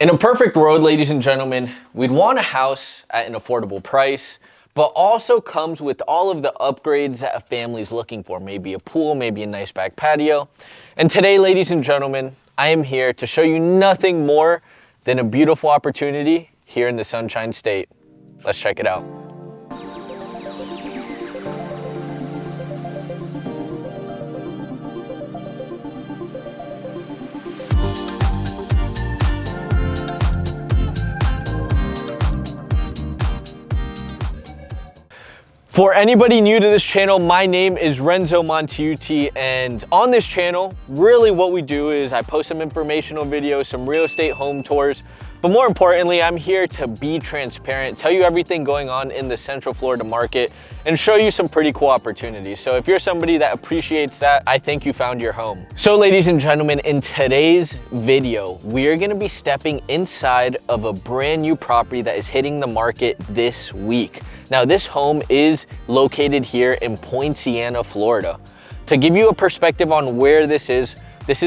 In a perfect world, ladies and gentlemen, we'd want a house at an affordable price, but also comes with all of the upgrades that a family's looking for. Maybe a pool, maybe a nice back patio. And today, ladies and gentlemen, I am here to show you nothing more than a beautiful opportunity here in the Sunshine State. Let's check it out. For anybody new to this channel, my name is Renzo Montaiuti, and on this channel, really what we do is I post some informational videos, some real estate home tours, but more importantly, I'm here to be transparent, tell you everything going on in the Central Florida market, and show you some pretty cool opportunities. So if you're somebody that appreciates that, I think you found your home. So ladies and gentlemen, in today's video, we are gonna be stepping inside of a brand new property that is hitting the market this week. Now, this home is located here in Poinciana, Florida. To give you a perspective on where this is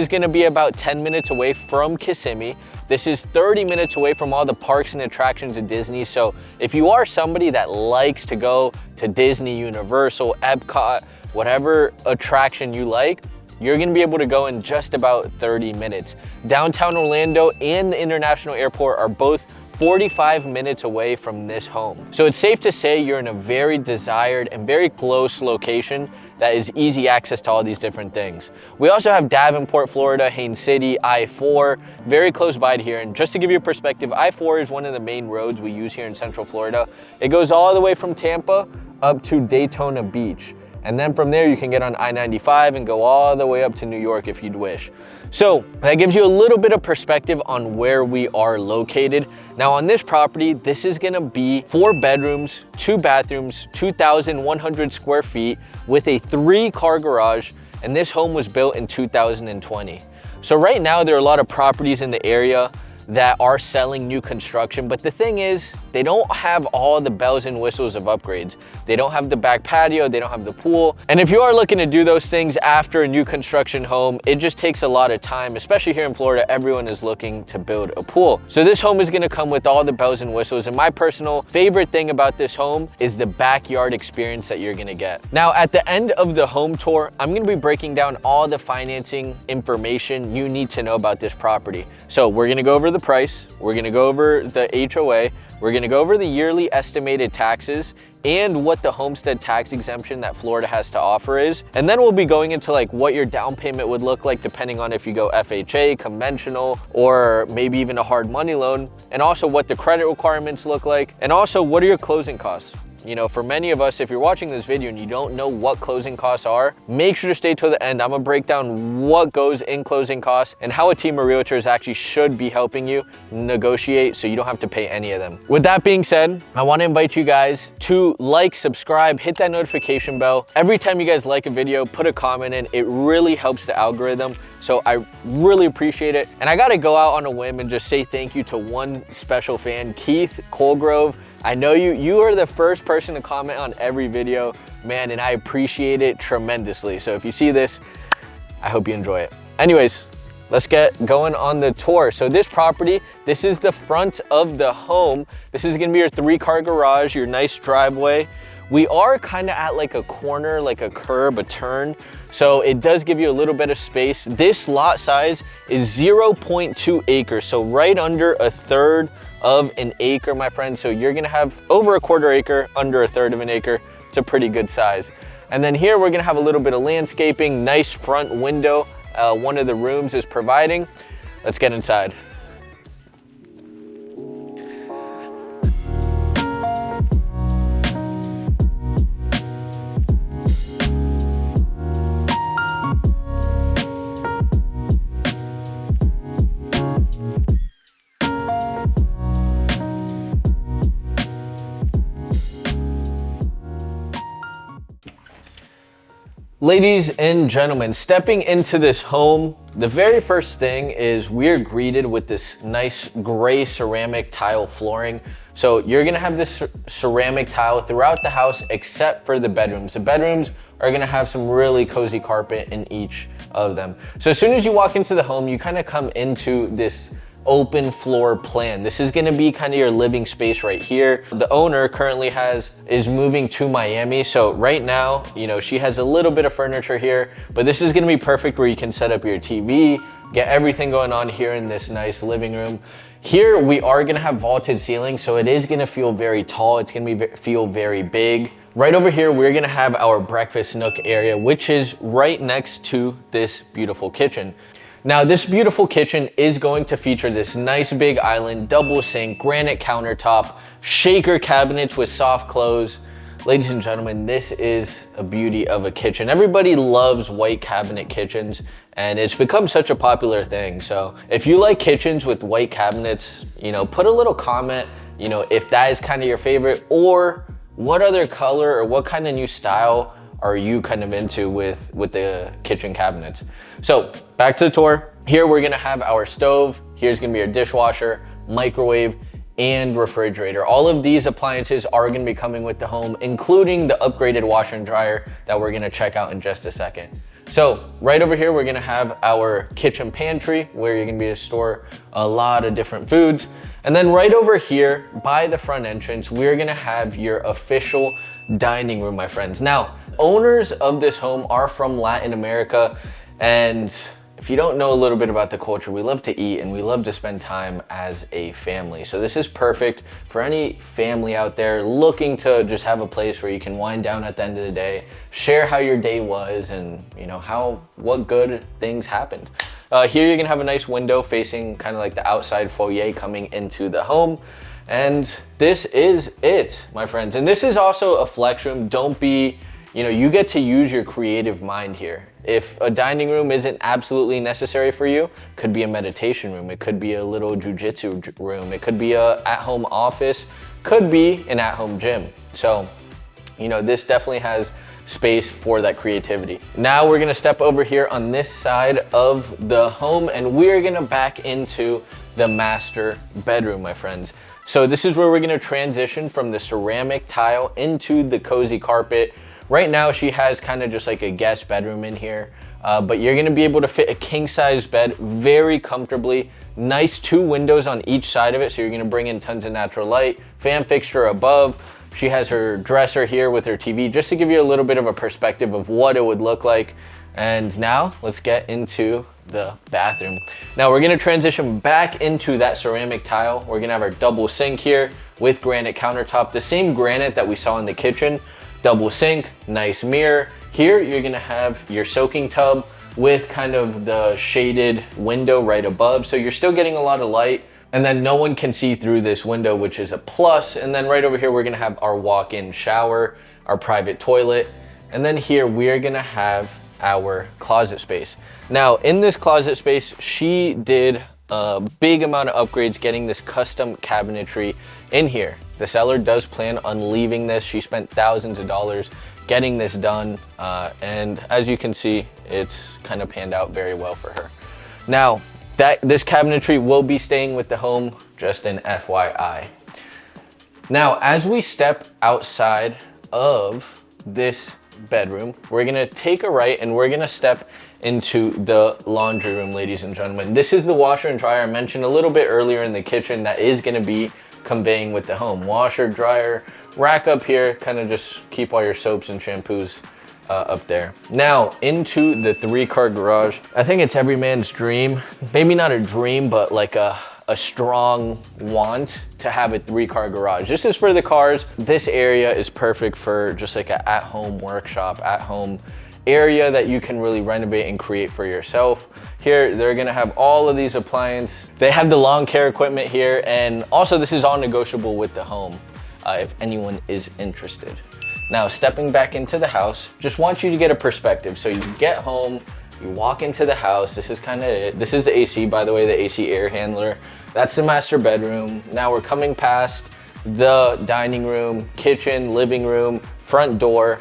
gonna be about 10 minutes away from Kissimmee. This is 30 minutes away from all the parks and attractions at Disney. So if you are somebody that likes to go to Disney, Universal, Epcot, whatever attraction you like, you're gonna be able to go in just about 30 minutes. Downtown Orlando and the International Airport are both 45 minutes away from this home. So it's safe to say you're in a very desired and very close location that is easy access to all these different things. We also have Davenport, Florida, Haines City, I-4, very close by here. And just to give you a perspective, I-4 is one of the main roads we use here in Central Florida. It goes all the way from Tampa up to Daytona Beach. And then from there, you can get on I-95 and go all the way up to New York if you'd wish. So that gives you a little bit of perspective on where we are located. Now on this property, this is gonna be 4 bedrooms, 2 bathrooms, 2,100 square feet with a 3-car garage. And this home was built in 2020. So right now, there are a lot of properties in the area that are selling new construction, but the thing is, they don't have all the bells and whistles of upgrades. They don't have the back patio, they don't have the pool. And if you are looking to do those things after a new construction home, it just takes a lot of time, especially here in Florida. Everyone is looking to build a pool. So this home is gonna come with all the bells and whistles. And my personal favorite thing about this home is the backyard experience that you're gonna get. Now, at the end of the home tour, I'm gonna be breaking down all the financing information you need to know about this property. So we're gonna go over the price, we're gonna go over the HOA, we're gonna go over the yearly estimated taxes and what the homestead tax exemption that Florida has to offer is. And then we'll be going into like what your down payment would look like depending on if you go FHA, conventional, or maybe even a hard money loan, and also what the credit requirements look like, and also what are your closing costs. You know, for many of us, if you're watching this video and you don't know what closing costs are, make sure to stay till the end. I'm gonna break down what goes in closing costs and how a team of realtors actually should be helping you negotiate so you don't have to pay any of them. With that being said, I wanna invite you guys to like, subscribe, hit that notification bell. Every time you guys like a video, put a comment in. It really helps the algorithm. So I really appreciate it. And I gotta go out on a whim and just say thank you to one special fan, Keith Colgrove. I know you are the first person to comment on every video, man, and I appreciate it tremendously. So if you see this, I hope you enjoy it. Anyways, let's get going on the tour. So this property, this is the front of the home. This is gonna be your 3-car garage, your nice driveway. We are kind of at like a corner, like a curb, a turn. So it does give you a little bit of space. This lot size is 0.2 acres. So right under a third of an acre, my friend. So you're gonna have over a 1/4 acre, under a third of an acre. It's a pretty good size. And then here we're gonna have a little bit of landscaping, nice front window. One of the rooms is providing. Let's get inside. Ladies and gentlemen, stepping into this home, the very first thing is we're greeted with this nice gray ceramic tile flooring. So you're gonna have this ceramic tile throughout the house except for the bedrooms. The bedrooms are gonna have some really cozy carpet in each of them. So as soon as you walk into the home, you kind of come into this open floor plan. This is gonna be kind of your living space right here. The owner currently is moving to Miami. So right now, you know, she has a little bit of furniture here, but this is gonna be perfect where you can set up your TV, get everything going on here in this nice living room. Here we are gonna have vaulted ceilings, so it is gonna feel very tall. It's gonna feel very big. Right over here, we're gonna have our breakfast nook area, which is right next to this beautiful kitchen. Now, this beautiful kitchen is going to feature this nice big island, double sink, granite countertop, shaker cabinets with soft close. Ladies and gentlemen, this is a beauty of a kitchen. Everybody loves white cabinet kitchens, and it's become such a popular thing. So if you like kitchens with white cabinets, you know, put a little comment, you know, if that is kind of your favorite, or what other color or what kind of new style are you kind of into with the kitchen cabinets. So back to the tour. Here we're gonna have our stove. Here's gonna be our dishwasher, microwave, and refrigerator. All of these appliances are gonna be coming with the home, including the upgraded washer and dryer that we're gonna check out in just a second. So right over here, we're gonna have our kitchen pantry where you're gonna be able to store a lot of different foods. And then right over here by the front entrance, we're gonna have your official dining room, my friends. Now, owners of this home are from Latin America, and if you don't know a little bit about the culture, we love to eat and we love to spend time as a family. So this is perfect for any family out there looking to just have a place where you can wind down at the end of the day, share how your day was, and you know what good things happened. Here you're gonna have a nice window facing kind of like the outside foyer coming into the home. And this is it, my friends. And this is also a flex room. Don't be, you know, you get to use your creative mind here. If a dining room isn't absolutely necessary for you, could be a meditation room. It could be a little jujitsu room. It could be a at-home office, could be an at-home gym. So, you know, this definitely has space for that creativity. Now we're gonna step over here on this side of the home, and we're gonna back into the master bedroom, my friends. So this is where we're gonna transition from the ceramic tile into the cozy carpet. Right now she has kind of just like a guest bedroom in here, but you're gonna be able to fit a king size bed very comfortably. Nice 2 windows on each side of it, so you're gonna bring in tons of natural light. Fan fixture above. She has her dresser here with her TV, just to give you a little bit of a perspective of what it would look like. And now let's get into the bathroom. Now we're gonna transition back into that ceramic tile. We're gonna have our double sink here with granite countertop, the same granite that we saw in the kitchen. Double sink, nice mirror. Here you're gonna have your soaking tub with kind of the shaded window right above. So you're still getting a lot of light, and then no one can see through this window, which is a plus. And then right over here, we're gonna have our walk-in shower, our private toilet. And then here we're gonna have our closet space. Now in this closet space, she did a big amount of upgrades getting this custom cabinetry in here. The seller does plan on leaving this. She spent thousands of dollars getting this done. And as you can see, it's kind of panned out very well for her. Now, this cabinetry will be staying with the home, just an FYI. Now, as we step outside of this bedroom, we're gonna take a right and we're gonna step into the laundry room, ladies and gentlemen. This is the washer and dryer I mentioned a little bit earlier in the kitchen that is gonna be conveying with the home. Washer, dryer, rack up here, kind of just keep all your soaps and shampoos up there. Now into the 3-car garage. I think it's every man's dream, maybe not a dream, but like a strong want to have a 3-car garage. This is for the cars. This area is perfect for just like an at-home workshop, at-home area that you can really renovate and create for yourself. Here, they're gonna have all of these appliances. They have the lawn care equipment here, and also this is all negotiable with the home if anyone is interested. Now, stepping back into the house, just want you to get a perspective. So you get home, you walk into the house. This is kind of it. This is the AC, by the way, the AC air handler. That's the master bedroom. Now we're coming past the dining room, kitchen, living room, front door,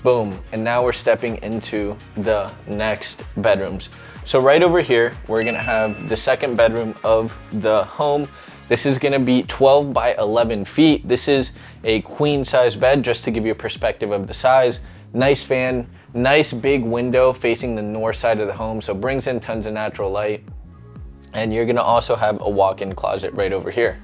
boom. And now we're stepping into the next bedrooms. So right over here, we're gonna have the second bedroom of the home. This is gonna be 12 by 11 feet. This is a queen size bed, just to give you a perspective of the size. Nice fan, nice big window facing the north side of the home, so brings in tons of natural light. And you're gonna also have a walk-in closet right over here.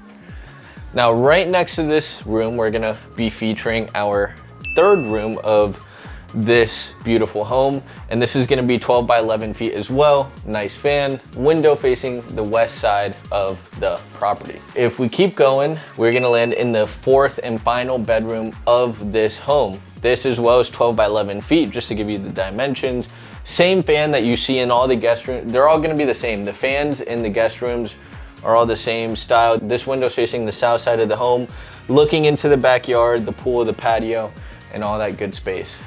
Now, right next to this room, we're gonna be featuring our third room of this beautiful home. And this is gonna be 12 by 11 feet as well. Nice fan, window facing the west side of the property. If we keep going, we're gonna land in the fourth and final bedroom of this home. This as well is 12 by 11 feet, just to give you the dimensions. Same fan that you see in all the guest rooms. They're all gonna be the same. The fans in the guest rooms are all the same style. This window's facing the south side of the home, looking into the backyard, the pool, the patio, and all that good space.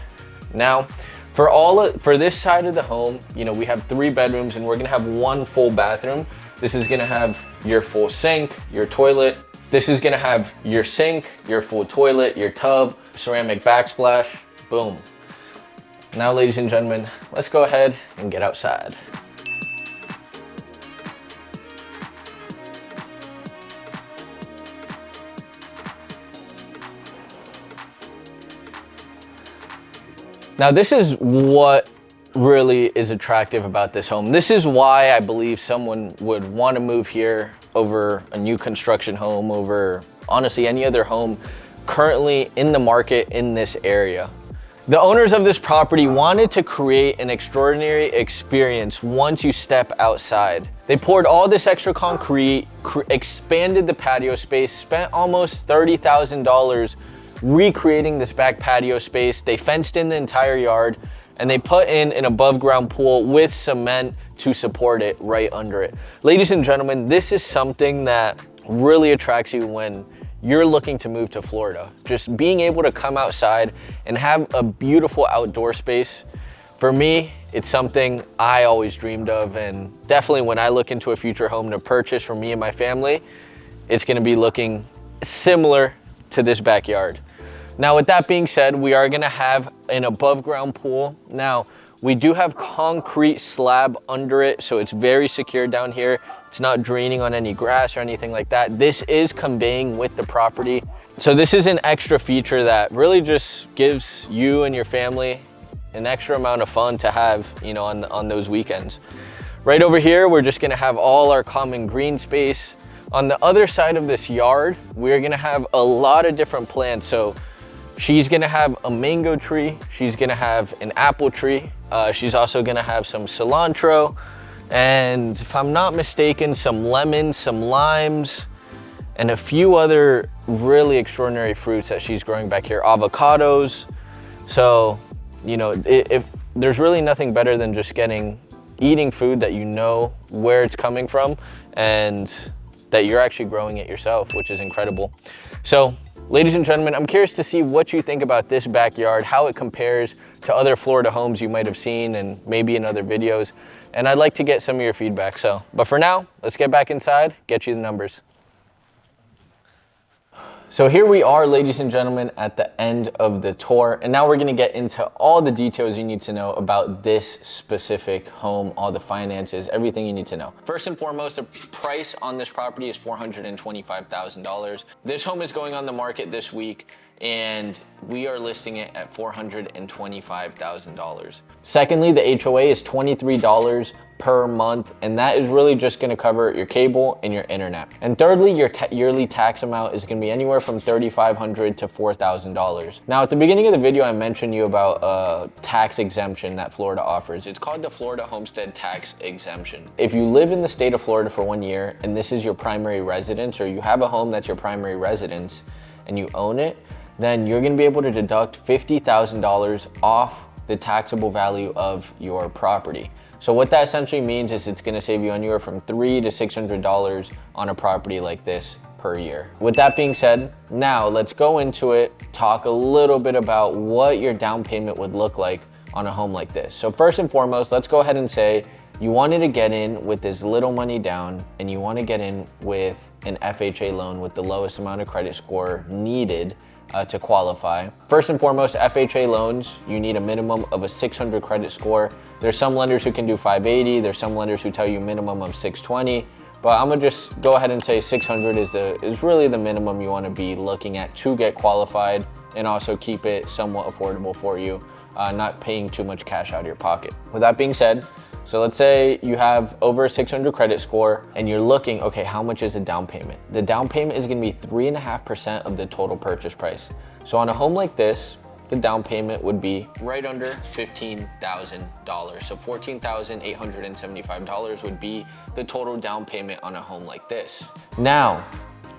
Now, for this side of the home, you know, we have 3 bedrooms and we're gonna have 1 full bathroom. This is gonna have your full sink, your toilet. This is gonna have your sink, your full toilet, your tub, ceramic backsplash, boom. Now, ladies and gentlemen, let's go ahead and get outside. Now, this is what really is attractive about this home. This is why I believe someone would want to move here over a new construction home, over honestly any other home currently in the market in this area. The owners of this property wanted to create an extraordinary experience once you step outside. They poured all this extra concrete, expanded the patio space, spent almost $30,000 recreating this back patio space. They fenced in the entire yard and they put in an above ground pool with cement to support it right under it. Ladies and gentlemen, this is something that really attracts you when you're looking to move to Florida. Just being able to come outside and have a beautiful outdoor space. For me, it's something I always dreamed of, and definitely when I look into a future home to purchase for me and my family, it's gonna be looking similar to this backyard. Now, with that being said, we are gonna have an above ground pool. Now, we do have concrete slab under it, so it's very secure down here. It's not draining on any grass or anything like that. This is conveying with the property. So this is an extra feature that really just gives you and your family an extra amount of fun to have, you know, on those weekends. Right over here, we're just gonna have all our common green space. On the other side of this yard, we're gonna have a lot of different plants. So she's gonna have a mango tree. She's gonna have an apple tree. She's also gonna have some cilantro. And if I'm not mistaken, some lemons, some limes, and a few other really extraordinary fruits that she's growing back here, avocados. So, you know, if there's really nothing better than just eating food that you know where it's coming from and that you're actually growing it yourself, which is incredible. So, ladies and gentlemen, I'm curious to see what you think about this backyard, how it compares to other Florida homes you might have seen and maybe in other videos. And I'd like to get some of your feedback. But for now, let's get back inside, get you the numbers. So here we are, ladies and gentlemen, at the end of the tour. And now we're gonna get into all the details you need to know about this specific home, all the finances, everything you need to know. First and foremost, the price on this property is $425,000. This home is going on the market this week, and we are listing it at $425,000. Secondly, the HOA is $23 per month, and that is really just gonna cover your cable and your internet. And thirdly, your yearly tax amount is gonna be anywhere from $3,500 to $4,000. Now, at the beginning of the video, I mentioned you about a tax exemption that Florida offers. It's called the Florida Homestead Tax Exemption. If you live in the state of Florida for 1 year and this is your primary residence, or you have a home that's your primary residence and you own it, then you're gonna be able to deduct $50,000 off the taxable value of your property. So what that essentially means is it's gonna save you anywhere from $300 to $600 on a property like this per year. With that being said, now let's go into it, talk a little bit about what your down payment would look like on a home like this. So first and foremost, let's go ahead and say you wanted to get in with as little money down and you wanna get in with an FHA loan with the lowest amount of credit score needed to qualify. First and foremost, FHA loans, you need a minimum of a 600 credit score. There's some lenders who can do 580. There's some lenders who tell you minimum of 620, but I'm gonna just go ahead and say 600 is really the minimum you wanna be looking at to get qualified and also keep it somewhat affordable for you, not paying too much cash out of your pocket. With that being said, So let's say you have over a 600 credit score and you're looking, okay, how much is a down payment? The down payment is gonna be 3.5% of the total purchase price. So on a home like this, the down payment would be right under $15,000. So $14,875 would be the total down payment on a home like this. Now,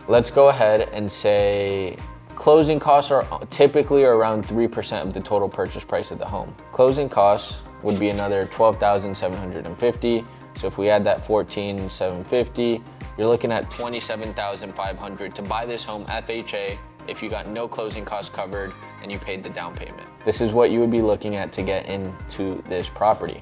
let's go ahead and say closing costs are typically around 3% of the total purchase price of the home. Closing costs would be another $12,750. So if we add that $14,750, you're looking at $27,500 to buy this home FHA if you got no closing costs covered and you paid the down payment. This is what you would be looking at to get into this property.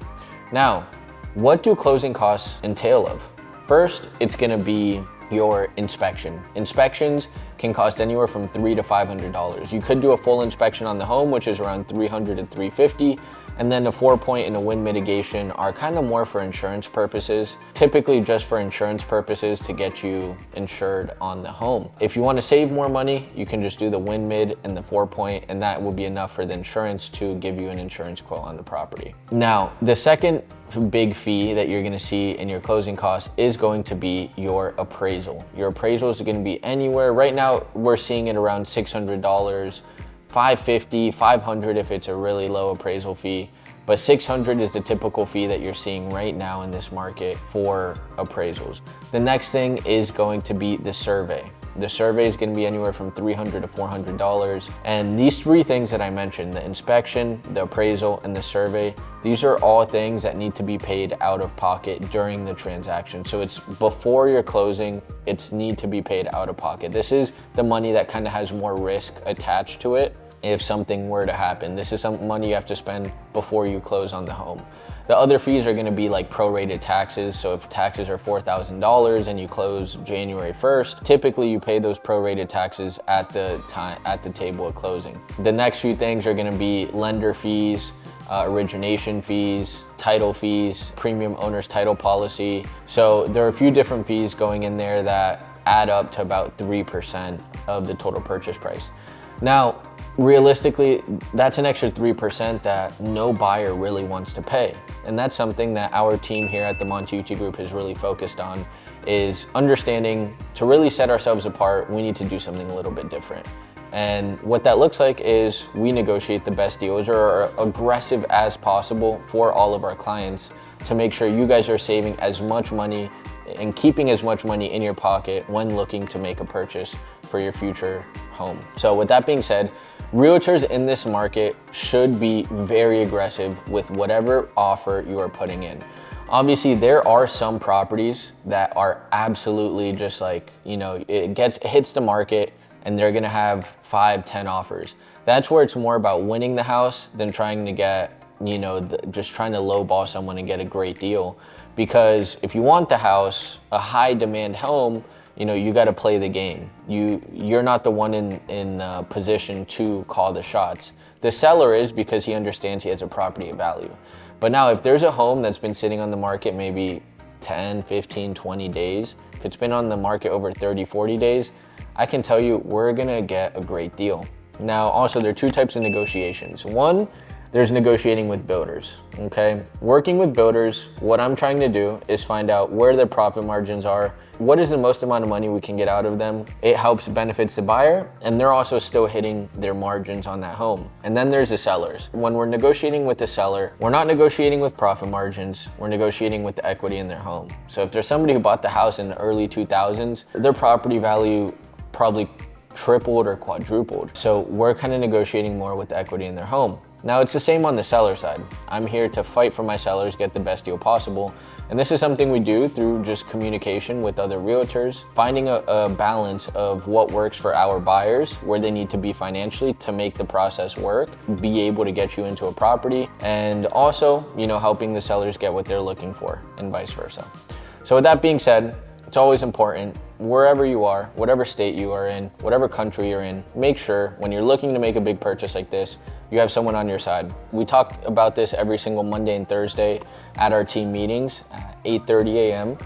Now, what do closing costs entail of? First, it's gonna be your inspection. Inspections can cost anywhere from $300 to $500. You could do a full inspection on the home, which is around $300 to $350. And then a 4-point and a wind mitigation are kind of more for insurance purposes, typically just for insurance purposes to get you insured on the home. If you want to save more money, you can just do the wind mid and the 4-point, and that will be enough for the insurance to give you an insurance quote on the property. Now, the second big fee that you're gonna see in your closing costs is going to be your appraisal. Your appraisal is gonna be anywhere. Right now, we're seeing it around $600, $550, $500 if it's a really low appraisal fee, but $600 is the typical fee that you're seeing right now in this market for appraisals. The next thing is going to be the survey. The survey is going to be anywhere from $300 to $400. And these three things that I mentioned, the inspection, the appraisal, and the survey, these are all things that need to be paid out of pocket during the transaction. So it's before your closing, it's need to be paid out of pocket. This is the money that kind of has more risk attached to it if something were to happen. This is some money you have to spend before you close on the home. The other fees are gonna be like prorated taxes. So if taxes are $4,000 and you close January 1st, typically you pay those prorated taxes at the table of closing. The next few things are gonna be lender fees, origination fees, title fees, premium owner's title policy. So there are a few different fees going in there that add up to about 3% of the total purchase price. Now, realistically, that's an extra 3% that no buyer really wants to pay. And that's something that our team here at the Montaiuti Group has really focused on, is understanding to really set ourselves apart, we need to do something a little bit different. And what that looks like is we negotiate the best deals, or are aggressive as possible for all of our clients to make sure you guys are saving as much money and keeping as much money in your pocket when looking to make a purchase for your future home. So with that being said, realtors in this market should be very aggressive with whatever offer you are putting in. Obviously, there are some properties that are absolutely just like, you know, it hits the market and they're gonna have 5, 10 offers. That's where it's more about winning the house than trying to get, you know, just trying to lowball someone and get a great deal. Because if you want the house, a high demand home, you know, you got to play the game. You're not the one in position to call the shots. The seller is, because he understands he has a property of value. But now if there's a home that's been sitting on the market maybe 10, 15, 20 days, if it's been on the market over 30, 40 days, I can tell you we're gonna get a great deal. Now, also there are two types of negotiations. One, there's negotiating with builders, okay? Working with builders, what I'm trying to do is find out where their profit margins are, what is the most amount of money we can get out of them. It helps benefits the buyer, and they're also still hitting their margins on that home. And then there's the sellers. When we're negotiating with the seller, we're not negotiating with profit margins, we're negotiating with the equity in their home. So if there's somebody who bought the house in the early 2000s, their property value probably tripled or quadrupled. So we're kind of negotiating more with the equity in their home. Now it's the same on the seller side. I'm here to fight for my sellers, get the best deal possible. And this is something we do through just communication with other realtors, finding a balance of what works for our buyers, where they need to be financially to make the process work, be able to get you into a property, and also, you know, helping the sellers get what they're looking for and vice versa. So with that being said, it's always important, wherever you are, whatever state you are in, whatever country you're in, make sure when you're looking to make a big purchase like this, you have someone on your side. We talk about this every single Monday and Thursday at our team meetings at 8:30 a.m.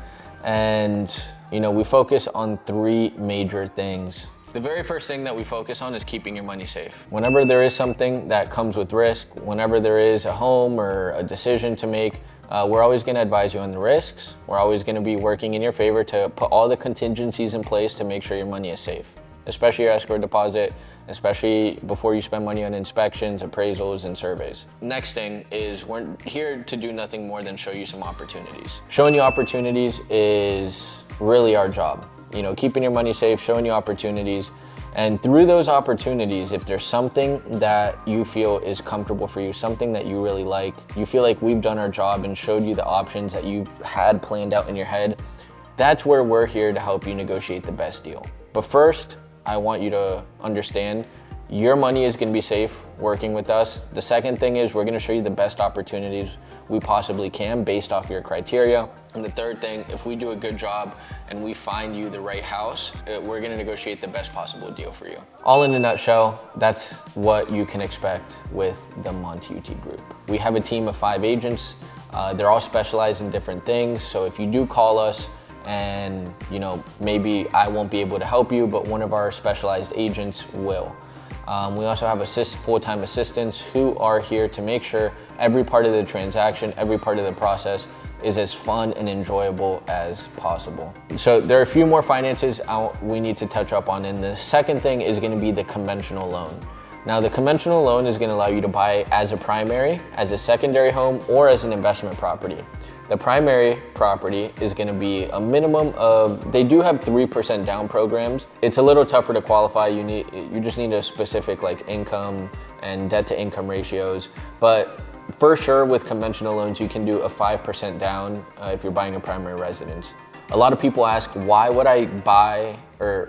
And, you know, we focus on 3 major things. The very first thing that we focus on is keeping your money safe. Whenever there is something that comes with risk, whenever there is a home or a decision to make, We're always going to advise you on the risks. We're always going to be working in your favor to put all the contingencies in place to make sure your money is safe, especially your escrow deposit, especially before you spend money on inspections, appraisals, and surveys. Next thing is we're here to do nothing more than show you some opportunities. Showing you opportunities is really our job. You know, keeping your money safe, showing you opportunities. And through those opportunities, if there's something that you feel is comfortable for you, something that you really like, you feel like we've done our job and showed you the options that you had planned out in your head, that's where we're here to help you negotiate the best deal. But first, I want you to understand your money is gonna be safe working with us. The second thing is we're gonna show you the best opportunities we possibly can based off your criteria. And the third thing, if we do a good job and we find you the right house, we're gonna negotiate the best possible deal for you. All in a nutshell, that's what you can expect with the Montaiuti Group. We have a team of 5 agents. They're all specialized in different things. So if you do call us and maybe I won't be able to help you, but one of our specialized agents will. We also have full-time assistants who are here to make sure every part of the transaction, every part of the process is as fun and enjoyable as possible. So there are a few more finances we need to touch up on, and the second thing is going to be the conventional loan. Now the conventional loan is going to allow you to buy as a primary, as a secondary home, or as an investment property. The primary property is going to be a minimum of, they do have 3% down programs. It's a little tougher to qualify. You just need a specific like income and debt to income ratios. But for sure with conventional loans, you can do a 5% down if you're buying a primary residence. A lot of people ask, why would I buy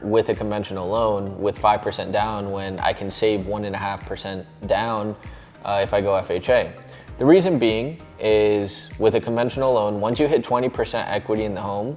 with a conventional loan with 5% down when I can save 1.5% down if I go FHA? The reason being is with a conventional loan, once you hit 20% equity in the home,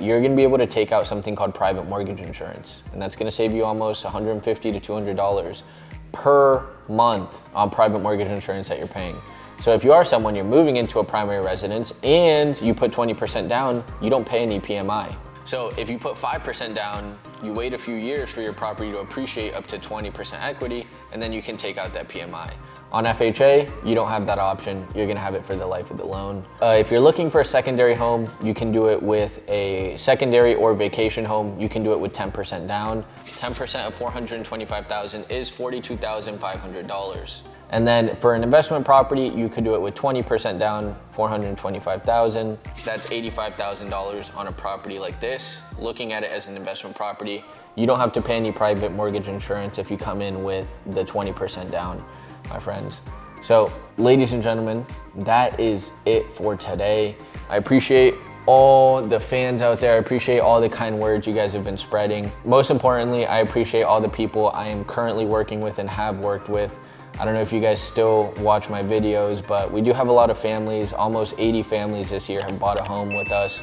you're gonna be able to take out something called private mortgage insurance. And that's gonna save you almost $150 to $200 per month on private mortgage insurance that you're paying. So if you are someone, you're moving into a primary residence and you put 20% down, you don't pay any PMI. So if you put 5% down, you wait a few years for your property to appreciate up to 20% equity, and then you can take out that PMI. On FHA, you don't have that option. You're gonna have it for the life of the loan. If you're looking for a secondary home, you can do it with a secondary or vacation home. You can do it with 10% down. 10% of $425,000 is $42,500. And then for an investment property, you could do it with 20% down, $425,000. That's $85,000 on a property like this. Looking at it as an investment property, you don't have to pay any private mortgage insurance if you come in with the 20% down, my friends. So ladies and gentlemen, that is it for today. I appreciate all the fans out there. I appreciate all the kind words you guys have been spreading. Most importantly, I appreciate all the people I am currently working with and have worked with. I don't know if you guys still watch my videos, but we do have a lot of families. Almost 80 families this year have bought a home with us.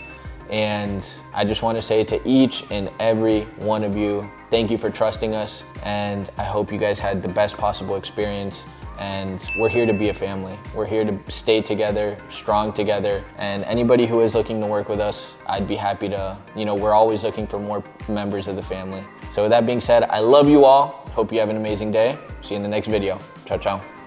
And I just want to say to each and every one of you, thank you for trusting us. And I hope you guys had the best possible experience. And we're here to be a family. We're here to stay together, strong together. And anybody who is looking to work with us, I'd be happy to, we're always looking for more members of the family. So with that being said, I love you all. Hope you have an amazing day. See you in the next video. Ciao, ciao.